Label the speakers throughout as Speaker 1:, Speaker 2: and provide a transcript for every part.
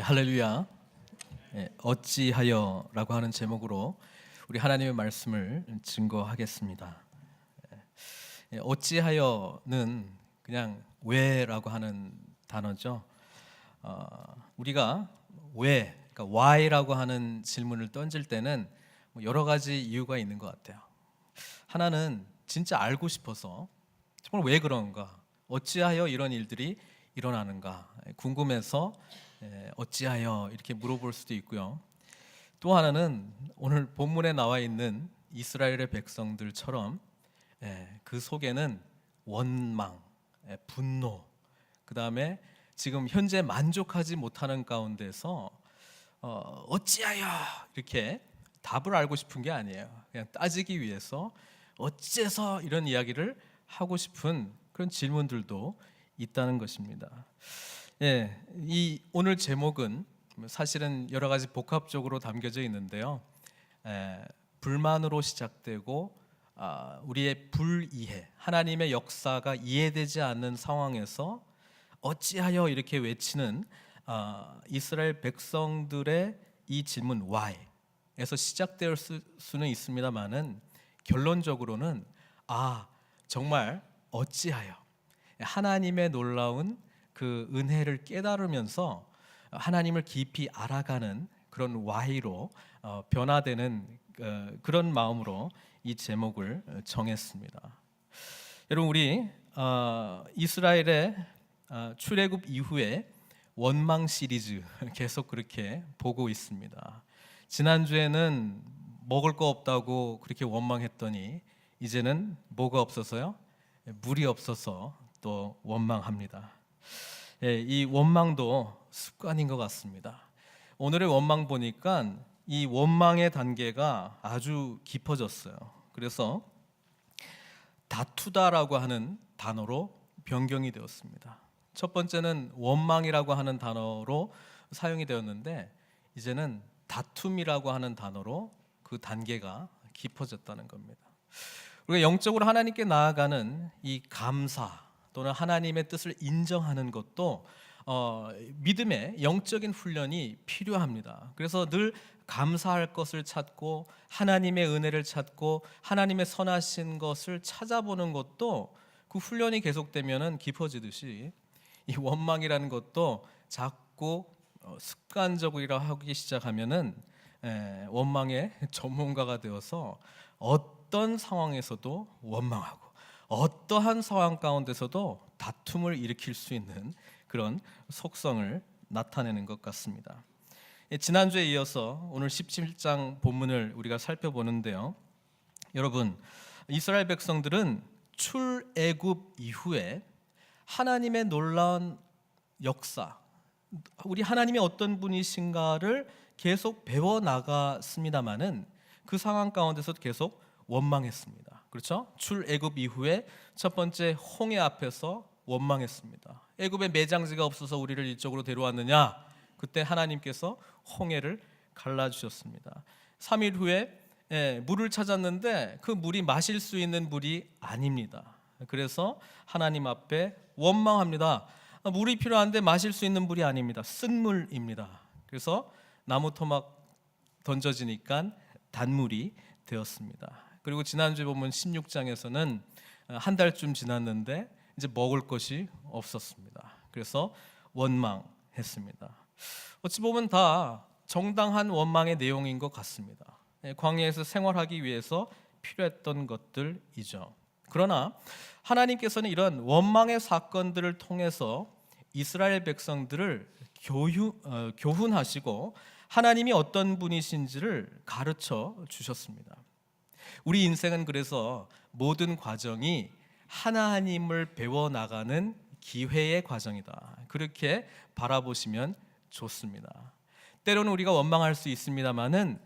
Speaker 1: 할렐루야. 어찌하여라고 하는 제목으로 우리 하나님의 말씀을 증거하겠습니다. 어찌하여는 그냥 왜라고 하는 단어죠. 우리가 왜, 그러니까 why라고 하는 질문을 던질 때는 여러 가지 이유가 있는 것 같아요. 하나는 진짜 알고 싶어서 정말 왜 그런가, 어찌하여 이런 일들이 일어나는가 궁금해서 어찌하여 이렇게 물어볼 수도 있고요. 또 하나는 오늘 본문에 나와 있는 이스라엘의 백성들처럼 그 속에는 원망, 분노, 그 다음에 지금 현재 만족하지 못하는 가운데서 어찌하여 이렇게 답을 알고 싶은 게 아니에요. 그냥 따지기 위해서 어째서 이런 이야기를 하고 싶은 그런 질문들도 있다는 것입니다. 이 오늘 제목은 사실은 여러 가지 복합적으로 담겨져 있는데요. 불만으로 시작되고 우리의 불이해, 하나님의 역사가 이해되지 않는 상황에서 어찌하여 이렇게 외치는 이스라엘 백성들의 이 질문 why에서 시작될 수는 있습니다만은 결론적으로는 정말 어찌하여 하나님의 놀라운 그 은혜를 깨달으면서 하나님을 깊이 알아가는 그런 why로 변화되는 그런 마음으로 이 제목을 정했습니다. 여러분, 우리 이스라엘의 출애굽 이후에 원망 시리즈 계속 그렇게 보고 있습니다. 지난주에는 먹을 거 없다고 그렇게 원망했더니 이제는 뭐가 없어서요? 물이 없어서 또 원망합니다. 이 원망도 습관인 것 같습니다. 오늘의 원망 보니까 이 원망의 단계가 아주 깊어졌어요. 그래서 다투다라고 하는 단어로 변경이 되었습니다. 첫 번째는 원망이라고 하는 단어로 사용이 되었는데 이제는 다툼이라고 하는 단어로 그 단계가 깊어졌다는 겁니다. 우리가 영적으로 하나님께 나아가는 이 감사 또는 하나님의 뜻을 인정하는 것도 믿음의 영적인 훈련이 필요합니다. 그래서 늘 감사할 것을 찾고 하나님의 은혜를 찾고 하나님의 선하신 것을 찾아보는 것도 그 훈련이 계속되면은 깊어지듯이 이 원망이라는 것도 자꾸 습관적으로 하기 시작하면은 원망의 전문가가 되어서 어떤 상황에서도 원망하고 어떠한 상황 가운데서도 다툼을 일으킬 수 있는 그런 속성을 나타내는 것 같습니다. 지난주에 이어서 오늘 17장 본문을 우리가 살펴보는데요. 여러분, 이스라엘 백성들은 출애굽 이후에 하나님의 놀라운 역사, 우리 하나님이 어떤 분이신가를 계속 배워 나갔습니다마는 그 상황 가운데서도 계속 원망했습니다. 그렇죠? 출애굽 이후에 첫 번째 홍해 앞에서 원망했습니다. 애굽에 매장지가 없어서 우리를 이쪽으로 데려왔느냐? 그때 하나님께서 홍해를 갈라주셨습니다. 3일 후에 물을 찾았는데 그 물이 마실 수 있는 물이 아닙니다. 그래서 하나님 앞에 원망합니다. 물이 필요한데 마실 수 있는 물이 아닙니다. 쓴 물입니다. 그래서 나무 토막 던져지니까 단물이 되었습니다. 그리고 지난주에 보면 16장에서는 한 달쯤 지났는데 이제 먹을 것이 없었습니다. 그래서 원망했습니다. 어찌 보면 다 정당한 원망의 내용인 것 같습니다. 광야에서 생활하기 위해서 필요했던 것들이죠. 그러나 하나님께서는 이런 원망의 사건들을 통해서 이스라엘 백성들을 교훈하시고 하나님이 어떤 분이신지를 가르쳐 주셨습니다. 우리 인생은 그래서 모든 과정이 하나님을 배워나가는 기회의 과정이다. 그렇게 바라보시면 좋습니다. 때로는 우리가 원망할 수 있습니다만은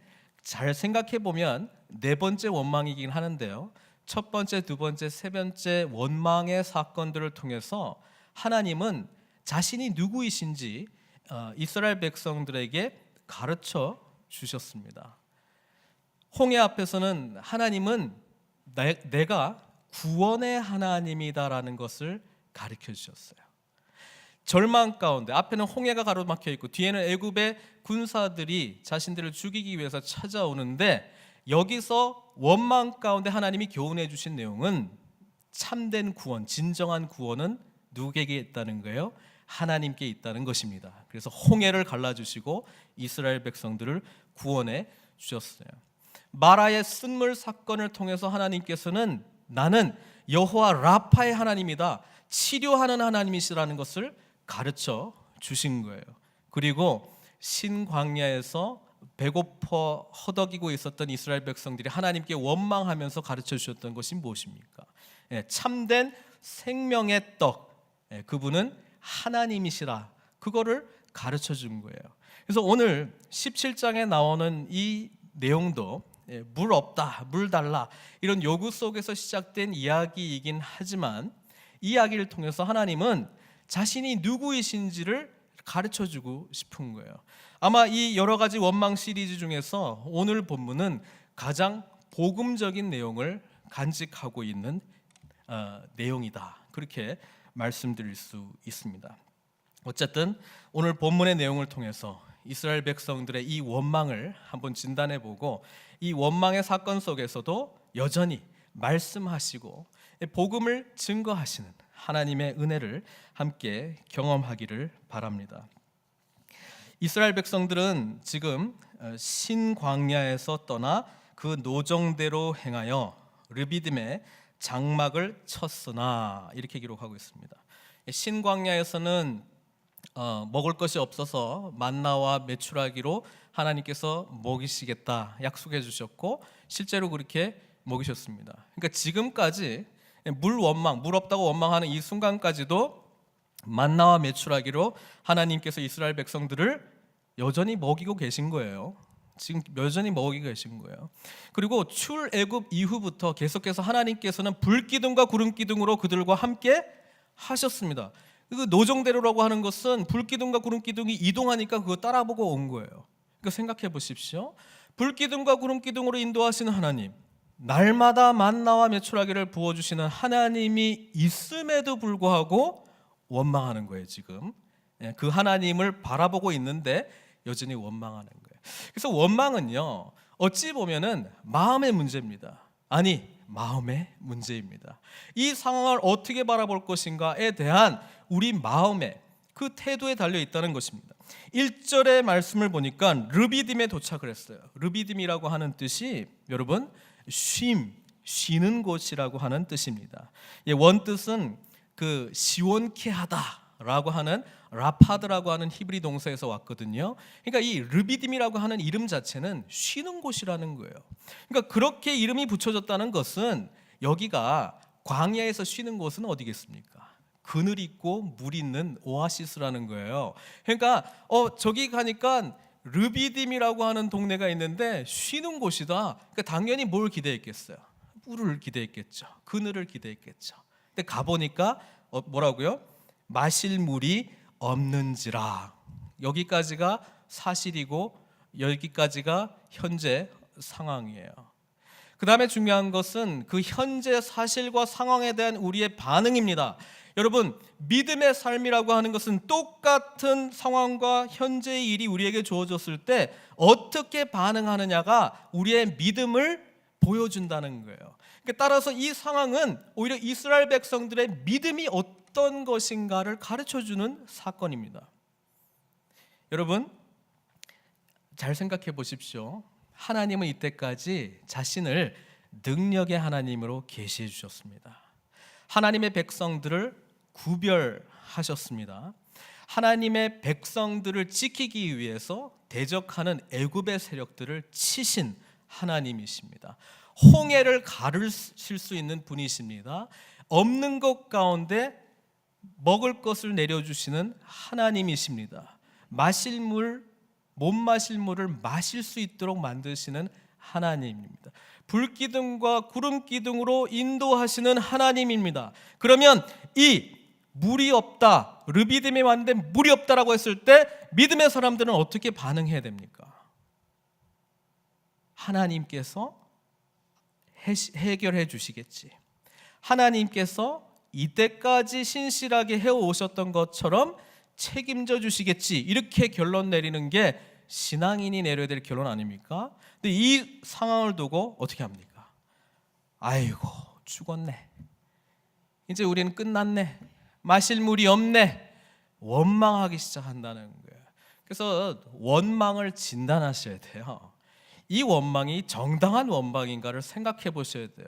Speaker 1: 잘 생각해 보면 네 번째 원망이긴 하는데요. 첫 번째, 두 번째, 세 번째 원망의 사건들을 통해서 하나님은 자신이 누구이신지 이스라엘 백성들에게 가르쳐 주셨습니다. 홍해 앞에서는 하나님은 내가 구원의 하나님이다라는 것을 가르쳐 주셨어요. 절망 가운데 앞에는 홍해가 가로막혀 있고 뒤에는 애굽의 군사들이 자신들을 죽이기 위해서 찾아오는데 여기서 원망 가운데 하나님이 교훈해 주신 내용은 참된 구원, 진정한 구원은 누구에게 있다는 거예요? 하나님께 있다는 것입니다. 그래서 홍해를 갈라주시고 이스라엘 백성들을 구원해 주셨어요. 마라의 쓴물 사건을 통해서 하나님께서는 나는 여호와 라파의 하나님이다, 치료하는 하나님이시라는 것을 가르쳐 주신 거예요. 그리고 신광야에서 배고파 허덕이고 있었던 이스라엘 백성들이 하나님께 원망하면서 가르쳐 주셨던 것이 무엇입니까? 참된 생명의 떡, 그분은 하나님이시라, 그거를 가르쳐 준 거예요. 그래서 오늘 17장에 나오는 이 내용도 물 없다, 물 달라, 이런 요구 속에서 시작된 이야기이긴 하지만 이 이야기를 통해서 하나님은 자신이 누구이신지를 가르쳐주고 싶은 거예요. 아마 이 여러 가지 원망 시리즈 중에서 오늘 본문은 가장 복음적인 내용을 간직하고 있는 내용이다, 그렇게 말씀드릴 수 있습니다. 어쨌든 오늘 본문의 내용을 통해서 이스라엘 백성들의 이 원망을 한번 진단해보고 이 원망의 사건 속에서도 여전히 말씀하시고 복음을 증거하시는 하나님의 은혜를 함께 경험하기를 바랍니다. 이스라엘 백성들은 지금 신광야에서 떠나 그 노정대로 행하여 르비딤에 장막을 쳤으나, 이렇게 기록하고 있습니다. 신광야에서는 먹을 것이 없어서 만나와 메추라기로 하나님께서 먹이시겠다 약속해 주셨고 실제로 그렇게 먹이셨습니다. 그러니까 지금까지 물 없다고 원망하는 이 순간까지도 만나와 메추라기로 하나님께서 이스라엘 백성들을 여전히 먹이고 계신 거예요. 지금 여전히 먹이고 계신 거예요. 그리고 출애굽 이후부터 계속해서 하나님께서는 불기둥과 구름기둥으로 그들과 함께 하셨습니다. 그 노정대로라고 하는 것은 불기둥과 구름기둥이 이동하니까 그거 따라보고 온 거예요. 그러니까 생각해 보십시오. 불기둥과 구름기둥으로 인도하시는 하나님, 날마다 만나와 메추라기를 부어주시는 하나님이 있음에도 불구하고 원망하는 거예요. 지금 그 하나님을 바라보고 있는데 여전히 원망하는 거예요. 그래서 원망은요, 어찌 보면은 마음의 문제입니다. 아니, 마음의 문제입니다. 이 상황을 어떻게 바라볼 것인가에 대한 우리 마음의 그 태도에 달려 있다는 것입니다. 1절의 말씀을 보니까 르비딤에 도착을 했어요. 르비딤이라고 하는 뜻이 여러분 쉬는 곳이라고 하는 뜻입니다. 원뜻은 그 시원케 하다라고 하는 라파드라고 하는 히브리 동사에서 왔거든요. 그러니까 이 르비딤이라고 하는 이름 자체는 쉬는 곳이라는 거예요. 그러니까 그렇게 이름이 붙여졌다는 것은 여기가 광야에서 쉬는 곳은 어디겠습니까? 그늘 있고 물 있는 오아시스라는 거예요. 그러니까 저기 가니까 르비딤이라고 하는 동네가 있는데 쉬는 곳이다. 그러니까 당연히 뭘 기대했겠어요? 물을 기대했겠죠. 그늘을 기대했겠죠. 근데 가보니까 뭐라고요? 마실 물이 없는지라. 여기까지가 사실이고 여기까지가 현재 상황이에요. 그 다음에 중요한 것은 그 현재 사실과 상황에 대한 우리의 반응입니다. 여러분, 믿음의 삶이라고 하는 것은 똑같은 상황과 현재의 일이 우리에게 주어졌을 때 어떻게 반응하느냐가 우리의 믿음을 보여준다는 거예요. 그러니까 따라서 이 상황은 오히려 이스라엘 백성들의 믿음이 어떤 것인가를 가르쳐주는 사건입니다. 여러분, 잘 생각해 보십시오. 하나님은 이때까지 자신을 능력의 하나님으로 계시해 주셨습니다. 하나님의 백성들을 구별하셨습니다. 하나님의 백성들을 지키기 위해서 대적하는 애굽의 세력들을 치신 하나님이십니다. 홍해를 가르실 수 있는 분이십니다. 없는 것 가운데 먹을 것을 내려주시는 하나님이십니다. 마실 물, 못 마실 물을 마실 수 있도록 만드시는 하나님입니다. 불기둥과 구름기둥으로 인도하시는 하나님입니다. 그러면 이 물이 없다, 르비딤에 왔는데 물이 없다라고 했을 때 믿음의 사람들은 어떻게 반응해야 됩니까? 하나님께서 해결해 주시겠지. 하나님께서 이때까지 신실하게 해오셨던 것처럼 책임져 주시겠지, 이렇게 결론 내리는 게 신앙인이 내려야 될 결론 아닙니까? 근데 이 상황을 두고 어떻게 합니까? 아이고, 죽었네, 이제 우리는 끝났네, 마실 물이 없네, 원망하기 시작한다는 거예요. 그래서 원망을 진단하셔야 돼요. 이 원망이 정당한 원망인가를 생각해 보셔야 돼요.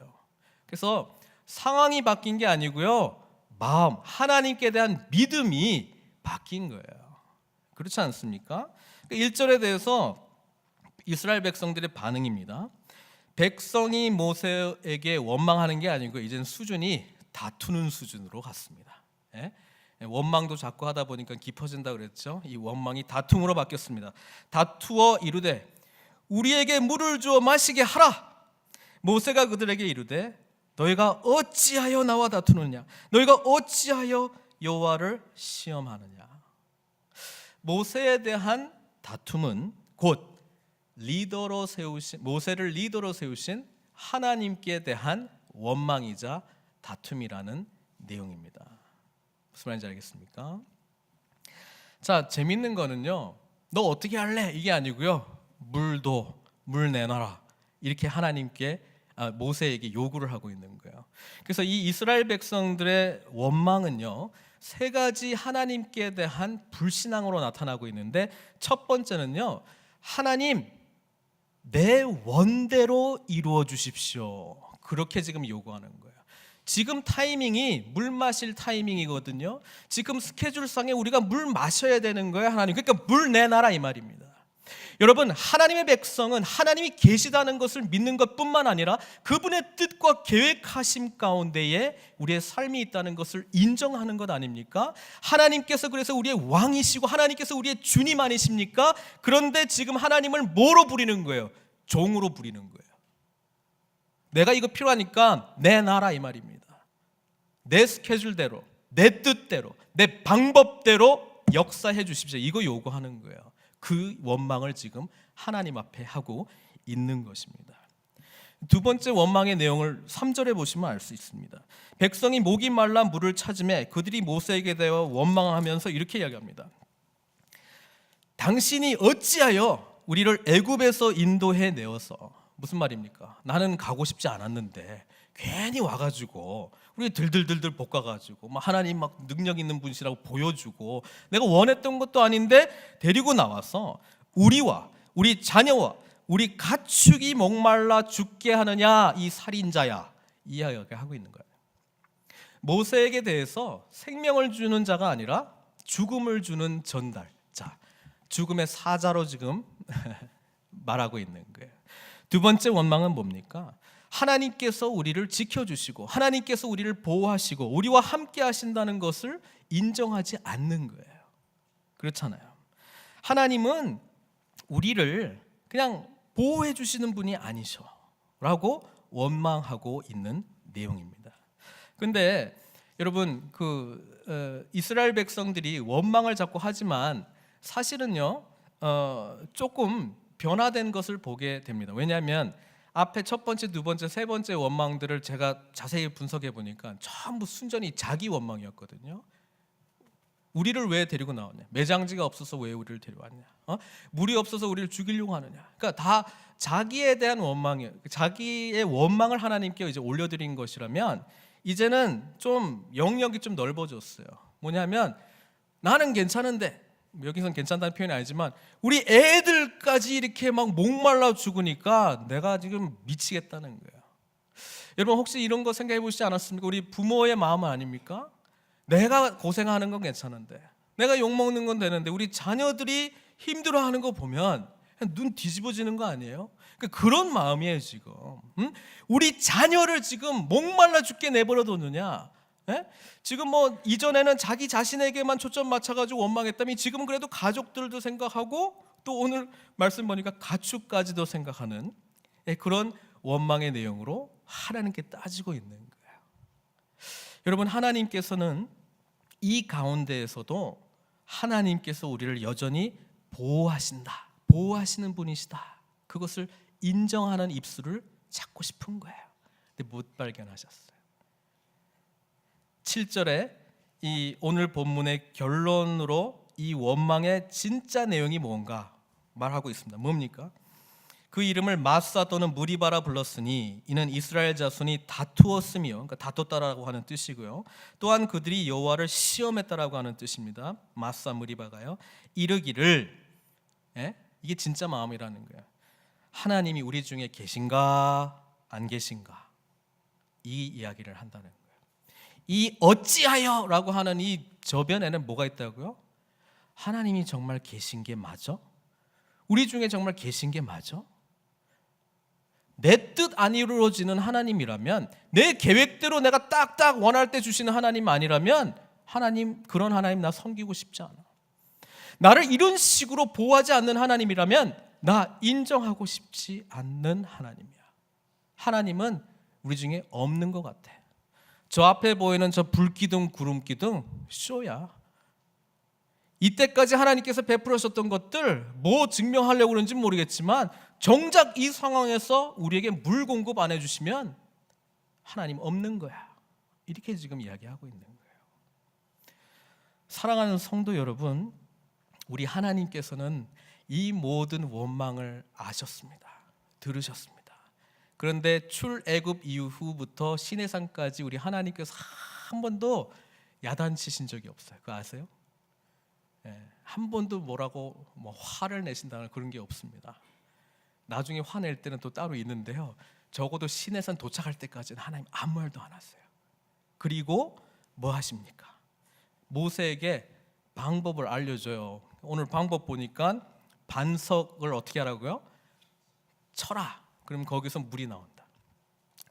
Speaker 1: 그래서 상황이 바뀐 게 아니고요, 마음, 하나님께 대한 믿음이 바뀐 거예요. 그렇지 않습니까? 1절에 대해서 이스라엘 백성들의 반응입니다. 백성이 모세에게 원망하는 게 아니고 이제는 수준이 다투는 수준으로 갔습니다. 예? 원망도 자꾸 하다 보니까 깊어진다 그랬죠. 이 원망이 다툼으로 바뀌었습니다. 다투어 이르되 우리에게 물을 주어 마시게 하라. 모세가 그들에게 이르되 너희가 어찌하여 나와 다투느냐, 너희가 어찌하여 여호와를 시험하느냐. 모세에 대한 다툼은 곧 리더로 세우신, 모세를 리더로 세우신 하나님께 대한 원망이자 다툼이라는 내용입니다. 무슨 말인지 알겠습니까? 자, 재밌는 거는요, 너 어떻게 할래? 이게 아니고요, 물 내놔라, 이렇게 하나님께 모세에게 요구를 하고 있는 거예요. 그래서 이 이스라엘 백성들의 원망은요, 세 가지 하나님께 대한 불신앙으로 나타나고 있는데, 첫 번째는요, 하나님 내 원대로 이루어 주십시오, 그렇게 지금 요구하는 거예요. 지금 타이밍이 물 마실 타이밍이거든요. 지금 스케줄상에 우리가 물 마셔야 되는 거예요, 하나님. 그러니까 물 내놔라, 이 말입니다. 여러분, 하나님의 백성은 하나님이 계시다는 것을 믿는 것뿐만 아니라 그분의 뜻과 계획하심 가운데에 우리의 삶이 있다는 것을 인정하는 것 아닙니까? 하나님께서 그래서 우리의 왕이시고 하나님께서 우리의 주님 아니십니까? 그런데 지금 하나님을 뭐로 부리는 거예요? 종으로 부리는 거예요. 내가 이거 필요하니까 내놔라, 이 말입니다. 내 스케줄대로, 내 뜻대로, 내 방법대로 역사해 주십시오, 이거 요구하는 거예요. 그 원망을 지금 하나님 앞에 하고 있는 것입니다. 두 번째 원망의 내용을 3절에 보시면 알 수 있습니다. 백성이 목이 말라 물을 찾으매 그들이 모세에게 대하여 원망하면서 이렇게 이야기합니다. 당신이 어찌하여 우리를 애굽에서 인도해 내어서, 무슨 말입니까? 나는 가고 싶지 않았는데 괜히 와가지고 우리 들들들들 볶아가지고 막 하나님 막 능력 있는 분이시라고 보여주고 내가 원했던 것도 아닌데 데리고 나와서 우리와 우리 자녀와 우리 가축이 목말라 죽게 하느냐, 이 살인자야, 이 이야기를 하고 있는 거예요. 모세에게 대해서 생명을 주는 자가 아니라 죽음을 주는 전달자, 죽음의 사자로 지금 말하고 있는 거예요. 두 번째 원망은 뭡니까? 하나님께서 우리를 지켜주시고 하나님께서 우리를 보호하시고 우리와 함께 하신다는 것을 인정하지 않는 거예요. 그렇잖아요. 하나님은 우리를 그냥 보호해 주시는 분이 아니셔 라고 원망하고 있는 내용입니다. 그런데 여러분, 이스라엘 백성들이 원망을 자꾸 하지만 사실은요, 조금 변화된 것을 보게 됩니다. 왜냐하면 앞에 첫 번째, 두 번째, 세 번째 원망들을 제가 자세히 분석해 보니까 전부 순전히 자기 원망이었거든요. 우리를 왜 데리고 나왔냐? 매장지가 없어서 왜 우리를 데려왔냐? 물이 없어서 우리를 죽이려고 하느냐? 그러니까 다 자기에 대한 원망이에요. 자기의 원망을 하나님께 이제 올려드린 것이라면 이제는 좀 영역이 좀 넓어졌어요. 뭐냐면 나는 괜찮은데, 여기서는 괜찮다는 표현이 아니지만 우리 애들까지 이렇게 막 목말라 죽으니까 내가 지금 미치겠다는 거예요. 여러분, 혹시 이런 거 생각해 보시지 않았습니까? 우리 부모의 마음은 아닙니까? 내가 고생하는 건 괜찮은데, 내가 욕먹는 건 되는데 우리 자녀들이 힘들어하는 거 보면 눈 뒤집어지는 거 아니에요? 그런 마음이에요 지금. 우리 자녀를 지금 목말라 죽게 내버려 뒀느냐? 지금 뭐 이전에는 자기 자신에게만 초점 맞춰가지고 원망했다면 지금은 그래도 가족들도 생각하고 또 오늘 말씀 보니까 가축까지도 생각하는 그런 원망의 내용으로 하나님께 따지고 있는 거예요. 여러분, 하나님께서는 이 가운데에서도 하나님께서 우리를 여전히 보호하신다, 보호하시는 분이시다, 그것을 인정하는 입술을 찾고 싶은 거예요. 근데 못 발견하셨어요. 7절에 이 오늘 본문의 결론으로 이 원망의 진짜 내용이 뭔가 말하고 있습니다. 뭡니까? 그 이름을 마사 또는 무리바라 불렀으니 이는 이스라엘 자손이 다투었으며, 그러니까 다퉜다라고 하는 뜻이고요. 또한 그들이 여호와를 시험했다라고 하는 뜻입니다. 마사 무리바가요. 이르기를, 이게 진짜 마음이라는 거예요. 하나님이 우리 중에 계신가 안 계신가, 이 이야기를 한다는 거예요. 이 어찌하여 라고 하는 이 저변에는 뭐가 있다고요? 하나님이 정말 계신 게 맞아? 우리 중에 정말 계신 게 맞아? 내 뜻 안 이루어지는 하나님이라면, 내 계획대로 내가 딱딱 원할 때 주시는 하나님 아니라면, 하나님, 그런 하나님 나 섬기고 싶지 않아. 나를 이런 식으로 보호하지 않는 하나님이라면 나 인정하고 싶지 않는 하나님이야. 하나님은 우리 중에 없는 것 같아. 저 앞에 보이는 저 불기둥 구름기둥 쇼야. 이때까지 하나님께서 베풀으셨던 것들 뭐 증명하려고 그런지 모르겠지만 정작 이 상황에서 우리에게 물 공급 안 해주시면 하나님 없는 거야. 이렇게 지금 이야기하고 있는 거예요. 사랑하는 성도 여러분, 우리 하나님께서는 이 모든 원망을 아셨습니다. 들으셨습니다. 그런데 출애굽 이후부터 시내산까지 우리 하나님께서 한 번도 야단치신 적이 없어요. 그거 아세요? 한 번도 뭐라고 화를 내신다는 그런 게 없습니다. 나중에 화낼 때는 또 따로 있는데요. 적어도 시내산 도착할 때까지는 하나님 아무 말도 안 하세요. 그리고 뭐 하십니까? 모세에게 방법을 알려줘요. 오늘 방법 보니까 반석을 어떻게 하라고요? 쳐라. 그럼 거기서 물이 나온다.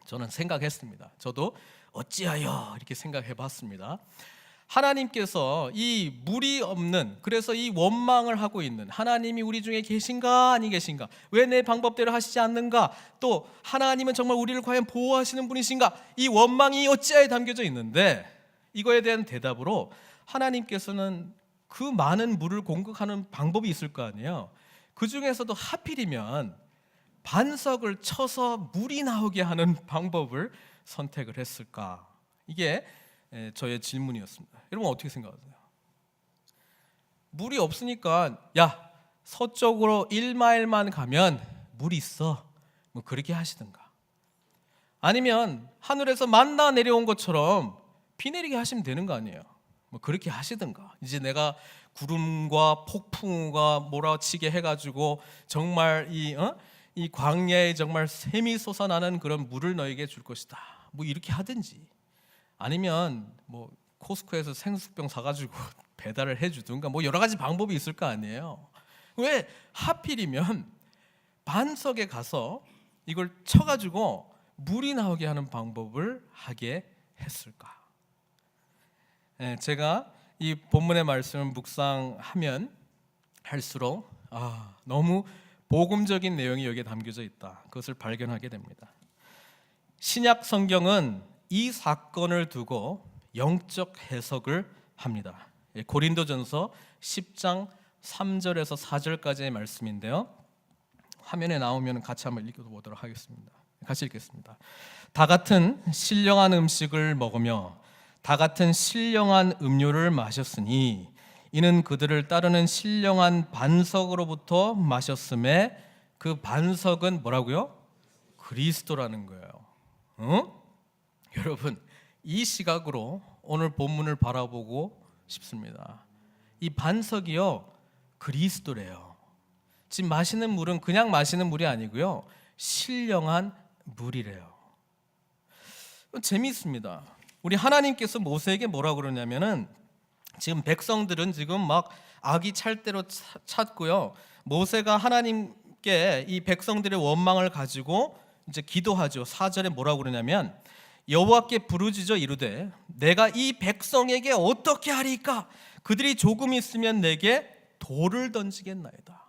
Speaker 1: 저는 생각했습니다. 저도 어찌하여 이렇게 생각해봤습니다. 하나님께서 이 물이 없는, 그래서 이 원망을 하고 있는 하나님이 우리 중에 계신가 아니 계신가, 왜 내 방법대로 하시지 않는가, 또 하나님은 정말 우리를 과연 보호하시는 분이신가, 이 원망이 어찌하여 담겨져 있는데, 이거에 대한 대답으로 하나님께서는 그 많은 물을 공급하는 방법이 있을 거 아니에요. 그 중에서도 하필이면 반석을 쳐서 물이 나오게 하는 방법을 선택을 했을까? 이게 저의 질문이었습니다. 여러분 어떻게 생각하세요? 물이 없으니까 야, 서쪽으로 1마일만 가면 물이 있어, 뭐 그렇게 하시든가, 아니면 하늘에서 만나 내려온 것처럼 비 내리게 하시면 되는 거 아니에요? 뭐 그렇게 하시든가. 이제 내가 구름과 폭풍우가 몰아치게 해가지고 정말 이 광야에 정말 샘이 솟아나는 그런 물을 너에게 줄 것이다, 뭐 이렇게 하든지, 아니면 뭐 코스코에서 생수병 사가지고 배달을 해주든가, 뭐 여러 가지 방법이 있을 거 아니에요. 왜 하필이면 반석에 가서 이걸 쳐가지고 물이 나오게 하는 방법을 하게 했을까? 제가 이 본문의 말씀을 묵상하면 할수록 너무 복음적인 내용이 여기에 담겨져 있다, 그것을 발견하게 됩니다. 신약 성경은 이 사건을 두고 영적 해석을 합니다. 고린도전서 10장 3절에서 4절까지의 말씀인데요. 화면에 나오면 같이 한번 읽어보도록 하겠습니다. 같이 읽겠습니다. 다 같은 신령한 음식을 먹으며 다 같은 신령한 음료를 마셨으니 이는 그들을 따르는 신령한 반석으로부터 마셨음에 그 반석은 뭐라고요? 그리스도라는 거예요. 여러분, 이 시각으로 오늘 본문을 바라보고 싶습니다. 이 반석이요, 그리스도래요. 지금 마시는 물은 그냥 마시는 물이 아니고요, 신령한 물이래요. 재미있습니다. 우리 하나님께서 모세에게 뭐라고 그러냐면은, 지금 백성들은 지금 막 악이 찰대로 찾고요, 모세가 하나님께 이 백성들의 원망을 가지고 이제 기도하죠. 4절에 뭐라고 그러냐면, 여호와께 부르짖어 이르되 내가 이 백성에게 어떻게 하리까? 그들이 조금 있으면 내게 돌을 던지겠나이다.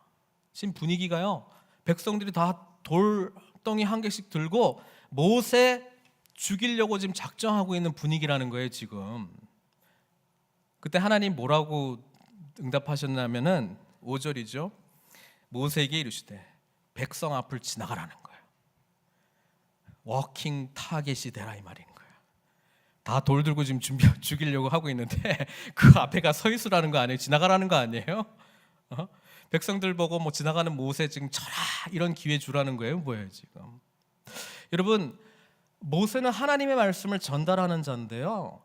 Speaker 1: 지금 분위기가요, 백성들이 다 돌덩이 한 개씩 들고 모세 죽이려고 지금 작정하고 있는 분위기라는 거예요. 지금 그때 하나님 뭐라고 응답하셨냐면은 5절이죠. 모세에게 이르시되 백성 앞을 지나가라는 거예요. 워킹 타겟이 되라 이 말인 거예요. 다 돌 들고 지금 죽이려고 하고 있는데 그 앞에가 서 있으라는 거 아니에요? 지나가라는 거 아니에요? 백성들 보고 뭐 지나가는 모세 지금 쳐라 이런 기회 주라는 거예요? 뭐예요 지금? 여러분, 모세는 하나님의 말씀을 전달하는 자인데요,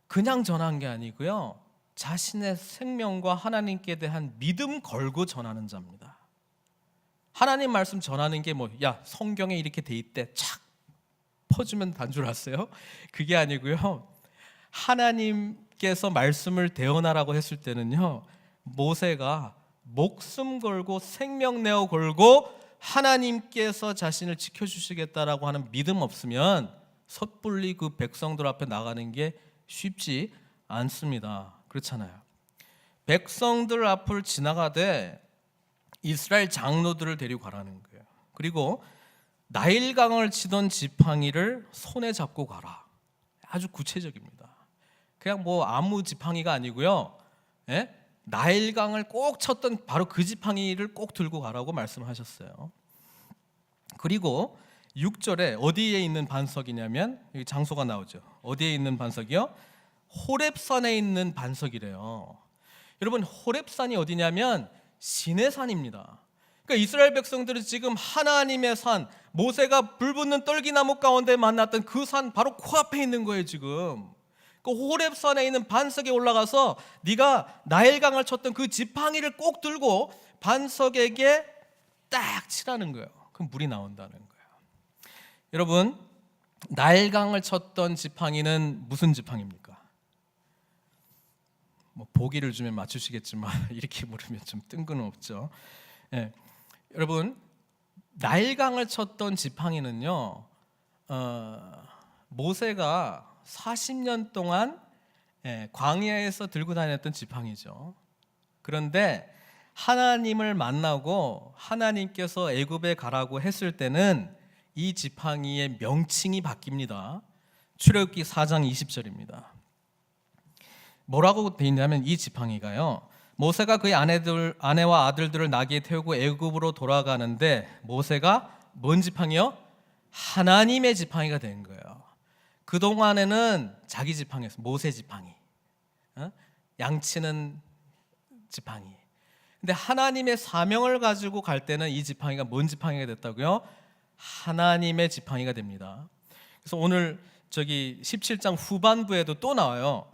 Speaker 1: 그냥 전한 게 아니고요, 자신의 생명과 하나님께 대한 믿음 걸고 전하는 자입니다. 하나님 말씀 전하는 게 뭐, 야 성경에 이렇게 돼 있대 착 퍼주면 단 줄 아세요? 그게 아니고요, 하나님께서 말씀을 대언하라고 했을 때는요, 모세가 목숨 걸고 생명 내어 걸고 하나님께서 자신을 지켜주시겠다라고 하는 믿음 없으면 섣불리 그 백성들 앞에 나가는 게 쉽지 않습니다. 그렇잖아요. 백성들 앞을 지나가되 이스라엘 장로들을 데리고 가라는 거예요. 그리고 나일강을 치던 지팡이를 손에 잡고 가라. 아주 구체적입니다. 그냥 뭐 아무 지팡이가 아니고요, 나일강을 꼭 쳤던 바로 그 지팡이를 꼭 들고 가라고 말씀하셨어요. 그리고 6절에 어디에 있는 반석이냐면, 여기 장소가 나오죠. 어디에 있는 반석이요? 호렙산에 있는 반석이래요. 여러분, 호렙산이 어디냐면 시내산입니다. 그러니까 이스라엘 백성들은 지금 하나님의 산, 모세가 불붙는 떨기나무 가운데 만났던 그 산 바로 코앞에 있는 거예요. 지금 그 호렙산에 있는 반석에 올라가서 네가 나일강을 쳤던 그 지팡이를 꼭 들고 반석에게 딱 치라는 거예요. 그럼 물이 나온다는 거예요. 여러분, 나일강을 쳤던 지팡이는 무슨 지팡이입니까? 뭐 보기를 주면 맞추시겠지만 이렇게 물으면 좀 뜬금없죠. 여러분, 나일강을 쳤던 지팡이는요, 모세가 40년 동안 광야에서 들고 다녔던 지팡이죠. 그런데 하나님을 만나고 하나님께서 애굽에 가라고 했을 때는 이 지팡이의 명칭이 바뀝니다. 출애굽기 4장 20절입니다. 뭐라고 되어 있냐면, 이 지팡이가요, 모세가 그의 아내와 아들들을 나귀에 태우고 애굽으로 돌아가는데 모세가 뭔 지팡이요? 하나님의 지팡이가 된 거예요. 그동안에는 자기 지팡이였어요. 모세 지팡이, 양치는 지팡이. 근데 하나님의 사명을 가지고 갈 때는 이 지팡이가 뭔 지팡이가 됐다고요? 하나님의 지팡이가 됩니다. 그래서 오늘 저기 17장 후반부에도 또 나와요.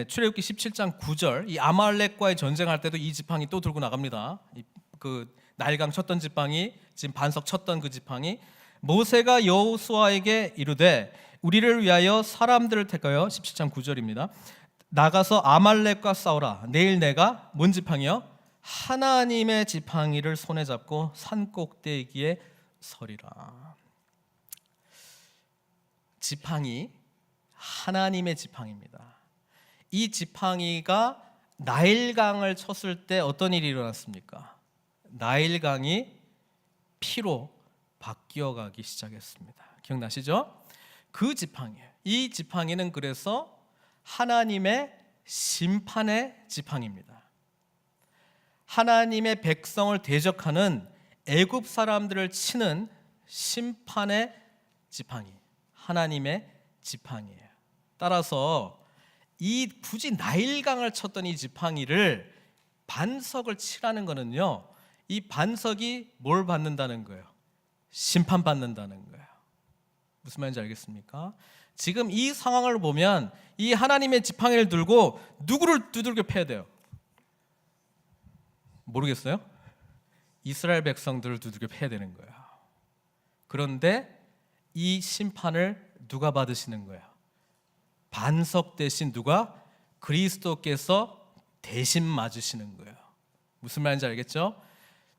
Speaker 1: 출애굽기 17장 9절, 이 아말렉과의 전쟁할 때도 이 지팡이 또 들고 나갑니다. 그 나일강 쳤던 지팡이, 지금 반석 쳤던 그 지팡이. 모세가 여호수아에게 이르되 우리를 위하여 사람들을 택하여, 17장 9절입니다. 나가서 아말렉과 싸우라. 내일 내가 뭔 지팡이요? 하나님의 지팡이를 손에 잡고 산 꼭대기에 서리라. 지팡이, 하나님의 지팡이입니다. 이 지팡이가 나일강을 쳤을 때 어떤 일이 일어났습니까? 나일강이 피로 바뀌어가기 시작했습니다. 기억나시죠? 그 지팡이에요. 이 지팡이는 그래서 하나님의 심판의 지팡이입니다. 하나님의 백성을 대적하는 애굽 사람들을 치는 심판의 지팡이, 하나님의 지팡이에요. 따라서 이 굳이 나일강을 쳤던 이 지팡이를 반석을 치라는 거는요, 이 반석이 뭘 받는다는 거예요? 심판받는다는 거예요. 무슨 말인지 알겠습니까? 지금 이 상황을 보면 이 하나님의 지팡이를 들고 누구를 두들겨 패야 돼요? 모르겠어요? 이스라엘 백성들을 두들겨 패야 되는 거예요. 그런데 이 심판을 누가 받으시는 거예요? 반석 대신 누가? 그리스도께서 대신 맞으시는 거예요. 무슨 말인지 알겠죠?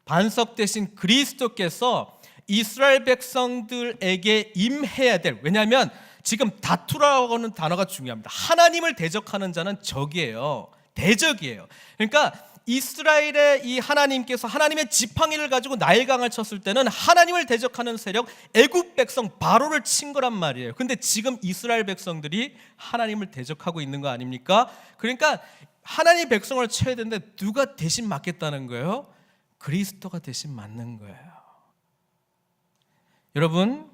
Speaker 1: 반석 대신 그리스도께서 이스라엘 백성들에게 임해야 될, 왜냐하면 지금 다투라고 하는 단어가 중요합니다. 하나님을 대적하는 자는 적이에요. 대적이에요. 그러니까 이스라엘의 이 하나님께서 하나님의 지팡이를 가지고 나일강을 쳤을 때는 하나님을 대적하는 세력 애굽 백성 바로를 친 거란 말이에요. 근데 지금 이스라엘 백성들이 하나님을 대적하고 있는 거 아닙니까? 그러니까 하나님 백성을 쳐야 되는데 누가 대신 맞겠다는 거예요? 그리스도가 대신 맞는 거예요. 여러분,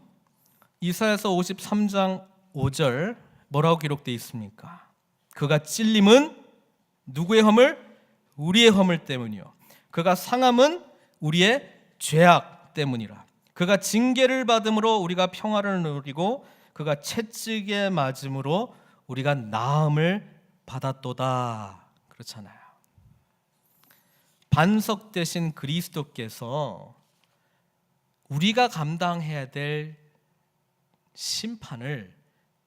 Speaker 1: 이사야서 53장 5절 뭐라고 기록되어 있습니까? 그가 찔림은 누구의 허물? 우리의 허물 때문이요. 그가 상함은 우리의 죄악 때문이라. 그가 징계를 받음으로 우리가 평화를 누리고 그가 채찍에 맞음으로 우리가 나음을 받았도다. 그렇잖아요. 반석 대신 그리스도께서 우리가 감당해야 될 심판을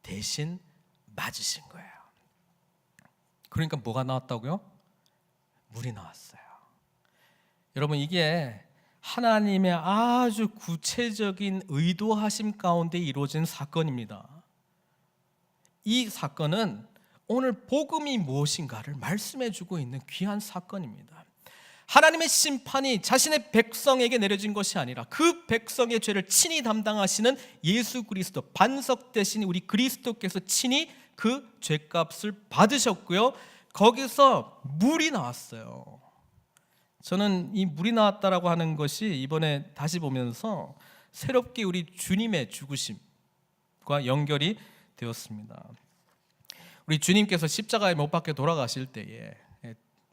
Speaker 1: 대신 맞으신 거예요. 그러니까 뭐가 나왔다고요? 물이 나왔어요. 여러분, 이게 하나님의 아주 구체적인 의도하심 가운데 이루어진 사건입니다. 이 사건은 오늘 복음이 무엇인가를 말씀해 주고 있는 귀한 사건입니다. 하나님의 심판이 자신의 백성에게 내려진 것이 아니라 그 백성의 죄를 친히 담당하시는 예수 그리스도, 반석 대신 우리 그리스도께서 친히 그 죄값을 받으셨고요. 거기서 물이 나왔어요. 저는 이 물이 나왔다라고 하는 것이 이번에 다시 보면서 새롭게 우리 주님의 죽으심과 연결이 되었습니다. 우리 주님께서 십자가에 못 박혀 돌아가실 때에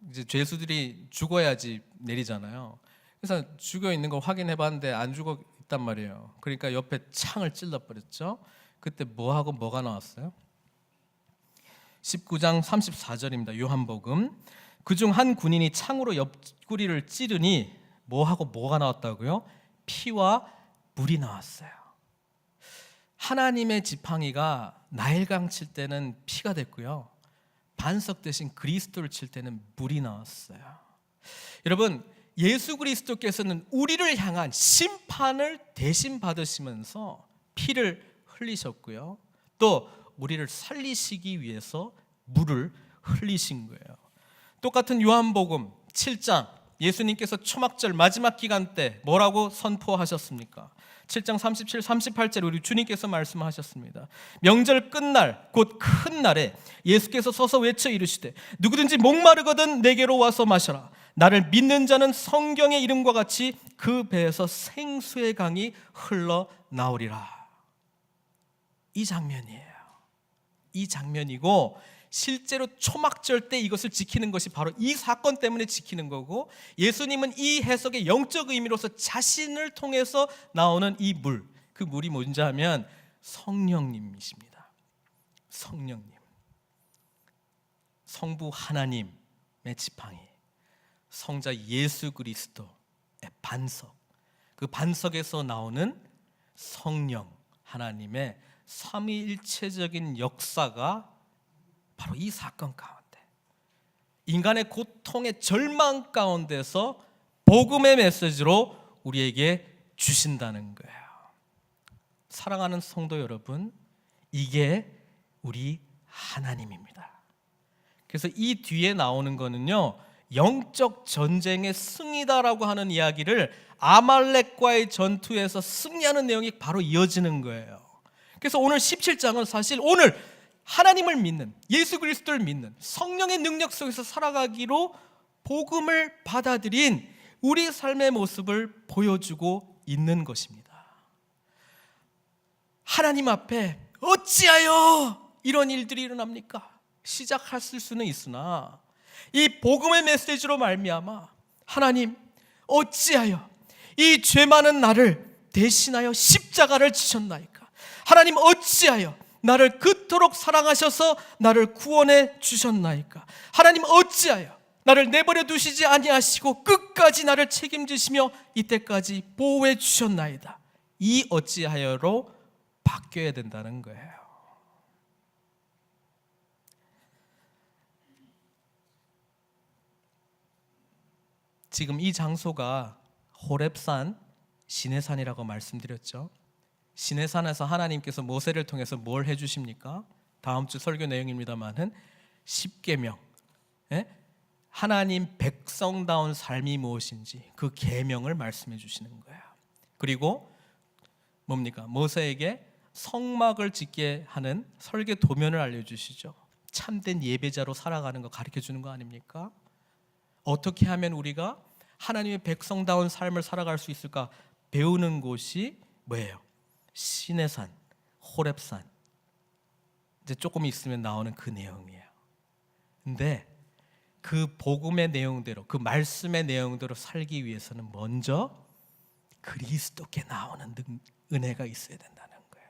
Speaker 1: 이제 죄수들이 죽어야지 내리잖아요. 그래서 죽어 있는 걸 확인해 봤는데 안 죽어 있단 말이에요. 그러니까 옆에 창을 찔러 버렸죠. 그때 뭐하고 뭐가 나왔어요? 19장 34절입니다. 요한복음. 그중 한 군인이 창으로 옆구리를 찌르니 뭐하고 뭐가 나왔다고요? 피와 물이 나왔어요. 하나님의 지팡이가 나일강 칠 때는 피가 됐고요. 반석 대신 그리스도를 칠 때는 물이 나왔어요. 여러분, 예수 그리스도께서는 우리를 향한 심판을 대신 받으시면서 피를 흘리셨고요. 또 우리를 살리시기 위해서 물을 흘리신 거예요. 똑같은 요한복음 7장, 예수님께서 초막절 마지막 기간 때 뭐라고 선포하셨습니까? 7장 37, 38절 우리 주님께서 말씀하셨습니다. 명절 끝날 곧 큰 날에 예수께서 서서 외쳐 이르시되 누구든지 목마르거든 내게로 와서 마셔라. 나를 믿는 자는 성경의 이름과 같이 그 배에서 생수의 강이 흘러나오리라. 이 장면이에요. 이 장면이고 실제로 초막절 때 이것을 지키는 것이 바로 이 사건 때문에 지키는 거고, 예수님은 이 해석의 영적 의미로서 자신을 통해서 나오는 이 물, 그 물이 뭔지 하면 성령님이십니다. 성령님, 성부 하나님의 지팡이, 성자 예수 그리스도의 반석, 그 반석에서 나오는 성령 하나님의 삼위일체적인 역사가 바로 이 사건 가운데, 인간의 고통의 절망 가운데서 복음의 메시지로 우리에게 주신다는 거예요. 사랑하는 성도 여러분, 이게 우리 하나님입니다. 그래서 이 뒤에 나오는 거는요, 영적 전쟁의 승리다라고 하는 이야기를 아말렉과의 전투에서 승리하는 내용이 바로 이어지는 거예요. 그래서 오늘 17장은 사실 오늘 하나님을 믿는, 예수 그리스도를 믿는, 성령의 능력 속에서 살아가기로 복음을 받아들인 우리 삶의 모습을 보여주고 있는 것입니다. 하나님 앞에 어찌하여 이런 일들이 일어납니까? 시작했을 수는 있으나 이 복음의 메시지로 말미암아 하나님 어찌하여 이 죄 많은 나를 대신하여 십자가를 지셨나이까? 하나님 어찌하여 나를 그토록 사랑하셔서 나를 구원해 주셨나이까? 하나님 어찌하여 나를 내버려 두시지 아니하시고 끝까지 나를 책임지시며 이때까지 보호해 주셨나이다. 이 어찌하여로 바뀌어야 된다는 거예요. 지금 이 장소가 호렙산 시내산이라고 말씀드렸죠. 시내산에서 하나님께서 모세를 통해서 뭘 해주십니까? 다음 주 설교 내용입니다만은 십계명, 하나님 백성다운 삶이 무엇인지 그 계명을 말씀해 주시는 거예요. 그리고 뭡니까? 모세에게 성막을 짓게 하는 설계 도면을 알려주시죠. 참된 예배자로 살아가는 거 가르쳐 주는 거 아닙니까? 어떻게 하면 우리가 하나님의 백성다운 삶을 살아갈 수 있을까 배우는 곳이 뭐예요? 시내산, 호렙산. 이제 조금 있으면 나오는 그 내용이에요. 근데 그 복음의 내용대로, 그 말씀의 내용대로 살기 위해서는 먼저 그리스도께 나오는 은혜가 있어야 된다는 거예요.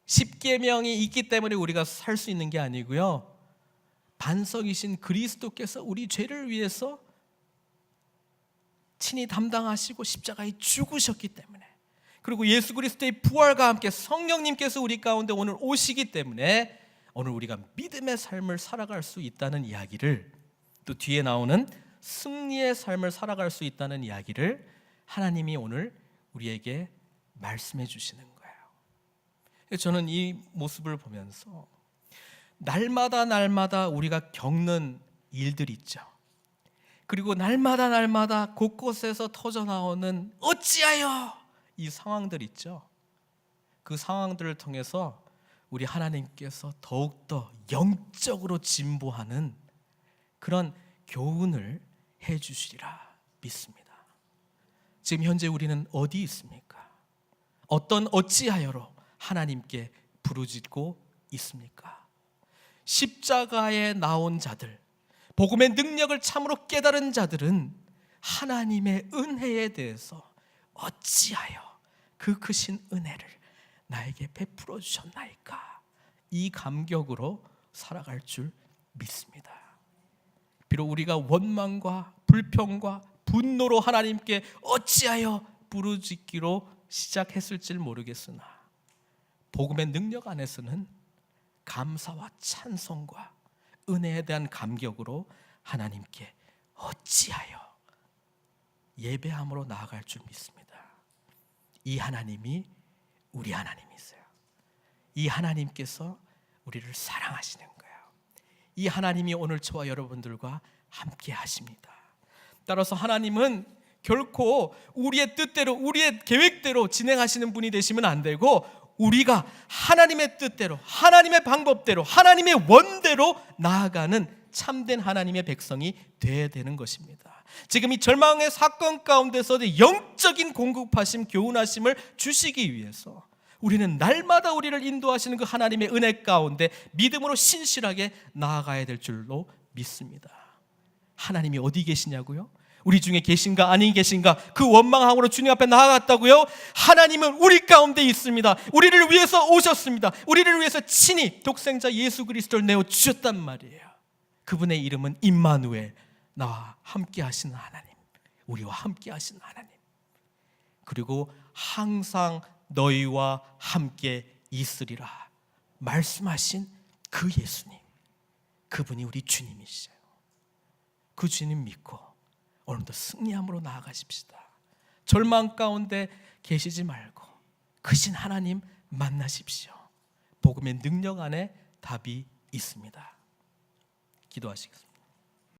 Speaker 1: 십계명이 있기 때문에 우리가 살 수 있는 게 아니고요, 반석이신 그리스도께서 우리 죄를 위해서 친히 담당하시고 십자가에 죽으셨기 때문에, 그리고 예수 그리스도의 부활과 함께 성령님께서 우리 가운데 오늘 오시기 때문에 오늘 우리가 믿음의 삶을 살아갈 수 있다는 이야기를, 또 뒤에 나오는 승리의 삶을 살아갈 수 있다는 이야기를 하나님이 오늘 우리에게 말씀해 주시는 거예요. 저는 이 모습을 보면서 날마다 우리가 겪는 일들 있죠. 그리고 날마다 곳곳에서 터져나오는 어찌하여 이 상황들 있죠. 그 상황들을 통해서 우리 하나님께서 더욱더 영적으로 진보하는 그런 교훈을 해주시리라 믿습니다. 지금 현재 우리는 어디 있습니까? 어떤 어찌하여로 하나님께 부르짖고 있습니까? 십자가에 나온 자들, 복음의 능력을 참으로 깨달은 자들은 하나님의 은혜에 대해서 어찌하여 그 크신 은혜를 나에게 베풀어 주셨나이까, 이 감격으로 살아갈 줄 믿습니다. 비록 우리가 원망과 불평과 분노로 하나님께 어찌하여 부르짖기로 시작했을지 모르겠으나 복음의 능력 안에서는 감사와 찬송과 은혜에 대한 감격으로 하나님께 어찌하여 예배함으로 나아갈 줄 믿습니다. 이 하나님이 우리 하나님이세요. 이 하나님께서 우리를 사랑하시는 거예요. 이 하나님이 오늘 저와 여러분들과 함께 하십니다. 따라서 하나님은 결코 우리의 뜻대로, 우리의 계획대로 진행하시는 분이 되시면 안 되고, 우리가 하나님의 뜻대로, 하나님의 방법대로, 하나님의 원대로 나아가는 참된 하나님의 백성이 되어야 되는 것입니다. 지금 이 절망의 사건 가운데서 영적인 공급하심, 교훈하심을 주시기 위해서 우리는 날마다 우리를 인도하시는 그 하나님의 은혜 가운데 믿음으로 신실하게 나아가야 될 줄로 믿습니다. 하나님이 어디 계시냐고요? 우리 중에 계신가 아니 계신가, 그 원망함으로 주님 앞에 나아갔다고요? 하나님은 우리 가운데 있습니다. 우리를 위해서 오셨습니다. 우리를 위해서 친히 독생자 예수 그리스도를 내어주셨단 말이에요. 그분의 이름은 임마누엘, 나와 함께 하시는 하나님, 우리와 함께 하시는 하나님, 그리고 항상 너희와 함께 있으리라 말씀하신 그 예수님, 그분이 우리 주님이시죠. 그 주님 믿고 오늘도 승리함으로 나아가십시다. 절망 가운데 계시지 말고 크신 하나님 만나십시오. 복음의 능력 안에 답이 있습니다. 기도하시겠습니다.